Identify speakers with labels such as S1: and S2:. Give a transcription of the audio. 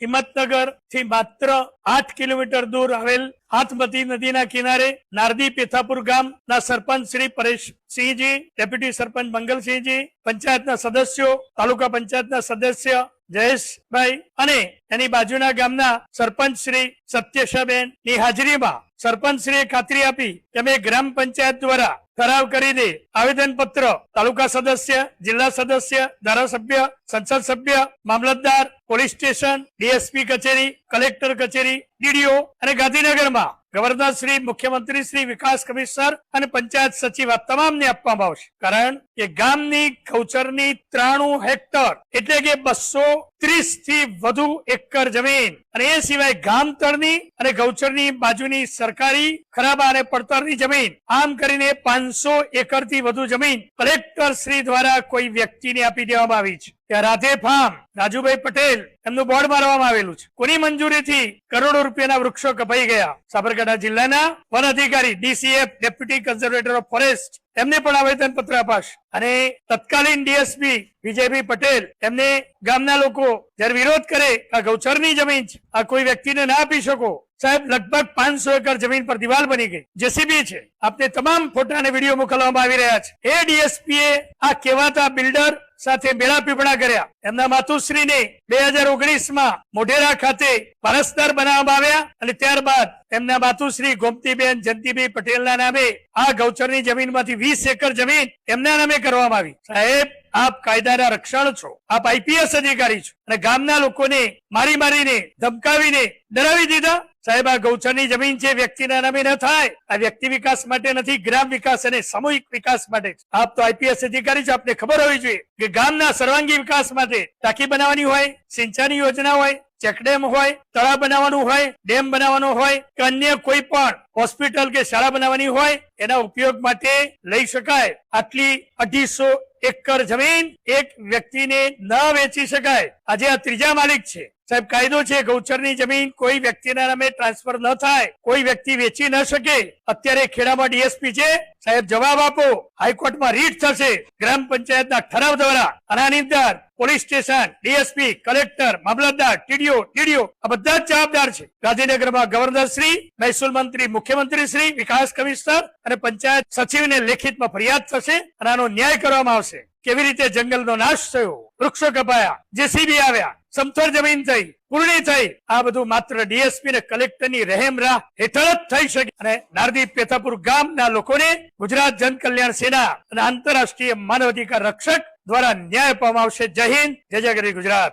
S1: હિંમતનગર થી માત્ર 8 કિલોમીટર દૂર આવેલ હાથમતી નદીના કિનારે નારદી પેથાપુર ગામના સરપંચ શ્રી પરેશસિંહજી, ડેપ્યુટી સરપંચ મંગલસિંહજી, પંચાયતના સદસ્યો, તાલુકા પંચાયતના સદસ્ય જયેશભાઈ અને એની બાજુના ગામના સરપંચ શ્રી સત્યશાબેન ની હાજરીમાં સરપંચ શ્રીએ ખાતરી આપી કે અમે ગ્રામ પંચાયત દ્વારા ઠરાવ કરી દે આવેદન પત્ર તાલુકા સદસ્ય, જિલ્લા સદસ્ય, ધારાસભ્ય, સંસદ સભ્ય, મામલતદાર, પોલીસ સ્ટેશન, ડીએસપી કચેરી, કલેક્ટર કચેરી, ડીડીઓ અને ગાંધીનગરમાં ગવર્નર શ્રી, મુખ્યમંત્રી શ્રી, વિકાસ કમિશનર અને પંચાયત સચિવ આ તમામને આપવામાં આવશે. કારણ કે ગામની ગૌચરની 93 હેક્ટર એટલે કે 230 થી વધુ એકર જમીન અને એ સિવાય ગામ તળની અને ગૌચરની બાજુની સરકારી ખરાબા અને પડતરની જમીન આમ કરીને 500 એકર થી વધુ જમીન કલેક્ટર શ્રી દ્વારા કોઈ વ્યક્તિને આપી દેવામાં આવી છે. ત્યાં રાધે ફાર્મ, રાજુભાઈ પટેલ એમનું બોર્ડ મારવામાં આવેલું છે. કોની મંજૂરીથી કરોડો રૂપિયાના વૃક્ષો કપાઈ ગયા? સાબરકાંઠા જિલ્લાના વન અધિકારી DCF, deputy conservator of forest, એમને પણ આવેદન પત્ર અપાશે. અને તત્કાલીન ડીએસપી વિજયભાઈ પટેલ એમને ગામના લોકો જયારે વિરોધ કરે આ ગૌચરની જમીન છે, આ કોઈ વ્યક્તિને ના આપી શકો. સાહેબ, લગભગ 500 એકર જમીન પર દિવાલ બની ગઈ, જેસીબી છે. આપને તમામ ફોટા અને વિડીયો મોકલવામાં આવી રહ્યા છે. એ ડીએસપી આ કહેવાતા બિલ્ડર સાથે મેળા પીપળા કર્યા. એમના માતુશ્રીને 2019માં મોઢેરા ખાતે વારસદાર બનાવવામાં આવ્યા અને ત્યારબાદ એમના માતુશ્રી ગોમતીબેન જયંતિભાઈ પટેલના નામે આ ગૌચરની જમીનમાંથી 20 એકર જમીન એમના નામે કરવામાં આવી. સાહેબ, આપ કાયદાના રક્ષણ છો, આપ આઈપીએસ અધિકારી છો અને ગામના લોકોને મારીને ધમકાવીને ડરાવી દીધા. સાહેબ, આ ગૌચરની જમીન છે વ્યક્તિના નામે ન થાય. આ વ્યક્તિ વિકાસ માટે નથી, ગ્રામ વિકાસ અને સામૂહિક વિકાસ માટે. આપ તો આઈપીએસ અધિકારી છો, આપને ખબર હોવી જોઈએ કે ગામના સર્વાંગી વિકાસ માટે ટાંકી બનાવવાની હોય, સિંચાઈની યોજના હોય, ચેકડેમ હોય, તળાવ બનાવવાનું હોય, ડેમ બનાવવાનો હોય કે અન્ય કોઈ પણ હોસ્પિટલ કે શાળા બનાવવાની હોય એના ઉપયોગ માટે લઈ શકાય. આટલી 250 એકર જમીન એક વ્યક્તિને ન વેચી શકાય. આજે આ ત્રીજા માલિક છે. સાહેબ, કાયદો છે ગૌચરની જમીન કોઈ વ્યક્તિના નામે ટ્રાન્સફર ન થાય, કોઈ વ્યક્તિ વેચી ન શકે. અત્યારે ખેડામાં ડીએસપી છે. સાહેબ, જવાબ આપો. હાઈકોર્ટમાં રીટ થશે ગ્રામ પંચાયતના ઠરાવ દ્વારા. આની અંદર પોલીસ સ્ટેશન, ડીએસપી, કલેક્ટર, મામલતદાર, ટીડીઓ આ બધા જ જવાબદાર છે. ગાંધીનગરમાં ગવર્નર શ્રી, મહેસૂલ મંત્રી, મુખ્યમંત્રી શ્રી, વિકાસ કમિશનર અને પંચાયત સચિવને લેખિતમાં ફરિયાદ થશે અને આનો ન્યાય કરવામાં આવશે. કેવી રીતે જંગલનો નાશ થયો, વૃક્ષો કપાયા, જેસીબી આવ્યા, સમથર જમીન થઈ, પૂર્ણી થઈ. આ બધું માત્ર ડીએસપી અને કલેક્ટરની રહેમ રાહ હેઠળ જ થઈ શકે. અને નારદી પેથાપુર ગામના લોકોને ગુજરાત જન કલ્યાણ સેના અને આંતરરાષ્ટ્રીય માનવ અધિકાર રક્ષક દ્વારા ન્યાય આપવામાં આવશે. જય હિન્દ, જય જય ગરવી ગુજરાત.